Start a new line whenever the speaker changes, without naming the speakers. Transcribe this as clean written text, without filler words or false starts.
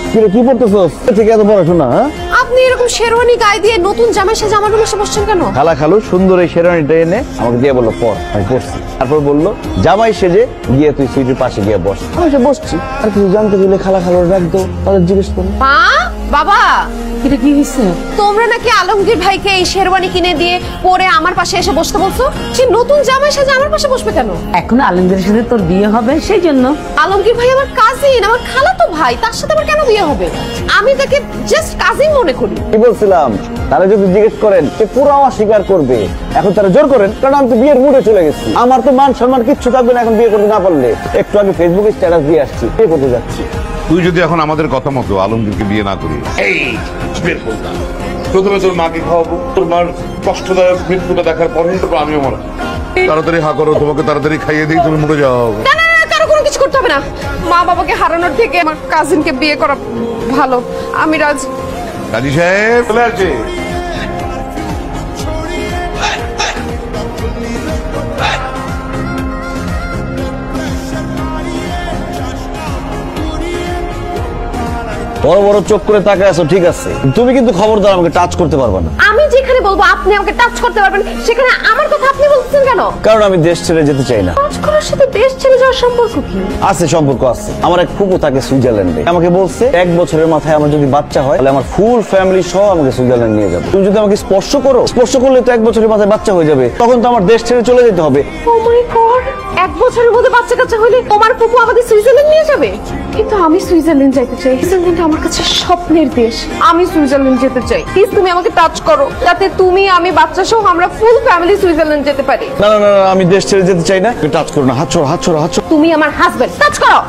কি পড়তেছস? থেকে এত পড়াশোনা?
আপনি এরকম শেরওয়ানি গায়ে দিয়ে নতুন জামাই সেজে আমার রুমে এসে বসছেন কেন?
খালা খালু সুন্দর এই শেরওয়ানিটা এনে আমাকে দিয়ে বললো পড়, আমি পড়ছি। তারপর বললো জামাই সেজে গিয়ে তুই সুইটির পাশে গিয়ে বস। আমি সে বসছি। আর কিছু জানতে গেলে খালা খালুর ডাক দাও, তাদের জিজ্ঞেস করো।
মা, বাবা,
এটা কি হয়েছে?
তোমরা নাকি আলমগীর ভাইকে এই শেরওয়ানি কিনে দিয়ে পরে আমার পাশে এসে বসতে বলছো? সে নতুন জামাই সেজে আমার পাশে বসবে কেন?
এখন আলমগীরের সাথে তোর বিয়ে হবে, সেই জন্য।
আলমগীর ভাই আমার কাজিন, আমার খালাতো ভাই, তার সাথে আমার কেন বিয়ে হবে? আমি তাকে জাস্ট কাজিন মনে করি।
কি বলছিলাম? তারা যদি জিজ্ঞেস করেন সে পুরো অস্বীকার করবে। এখন তারা জোর করেন, কারণ আমি তো বিয়ের মুডে চলে গেছি। আমার তো মান সম্মান কিচ্ছু থাকবে না এখন বিয়ে করতে না পারলে। একটু আগে ফেসবুকে স্ট্যাটাস দিয়ে আসছি, বিয়ে করতে যাচ্ছি।
তুই যদি এখন আমাদের কথা মতো আলমগীরকে বিয়ে না করিস, এই বের করতাম। প্রথমে তোর মাকে খাওয়াবো, তোর মার কষ্টদায়ক মৃত্যুটা দেখার পরে আমিও মরা। তাড়াতাড়ি হা করো, তোমাকে তাড়াতাড়ি খাইয়ে দিই, তুমি মরে যাও।
না না না, কারো কোনো কিছু করতে হবে না। মা বাবাকে হারানোর থেকে আমার কাজিনকে বিয়ে করা ভালো। আমি রাজি।
কাজী সাহেব চলে আসে।
বড় বড় চোখ করে তাকায় আছো, ঠিক আছে, তুমি কিন্তু খবরদার আমাকে টাচ করতে পারবে না।
আমি যেখানে বলবো আপনি আমাকে টাচ করতে পারবেন, সেখানে আমার কথা আপনি বলছেন কেন?
কারণ আমি দেশ ছেড়ে যেতে চাই না।
টাচ করার সাথে দেশ ছেড়ে যাওয়ার সম্পর্ক কি?
আছে, সম্পর্ক আছে। আমার এক ফুপু থাকে সুইজারল্যান্ডে। আমাকে বলছে 1 বছরের মাথায় আমার যদি বাচ্চা হয় তাহলে আমার ফুল ফ্যামিলি সহ আমাকে সুইজারল্যান্ড নিয়ে যাবে। তুমি যদি আমাকে স্পর্শ করো, স্পর্শ করলে তো 1 বছরের মাথায় বাচ্চা হয়ে যাবে। তখন তো আমার দেশ ছেড়ে চলে যেতে হবে।
ও মাই গড, 1 বছরের মধ্যে বাচ্চা কাচ্চা হইলে তোমার ফুপু আমাদের সুইজারল্যান্ড নিয়ে যাবে? কিন্তু আমি সুইজারল্যান্ড যাইতে চাই। সুইজারল্যান্ড আমার কাছে স্বপ্নের দেশ। আমি সুইজারল্যান্ড যেতে চাই। প্লিজ তুমি আমাকে টাচ করো, যাতে তুমি, আমি, বাচ্চা সহ আমরা ফুল ফ্যামিলি সুইজারল্যান্ড যেতে পারি।
না না না, আমি দেশ ছেড়ে যেতে চাই না। টাচ করো না, হাত ছড়ো, হাত ছড়ো, হাত ছড়ো।
তুমি আমার হাজবেন্ড, টাচ করো।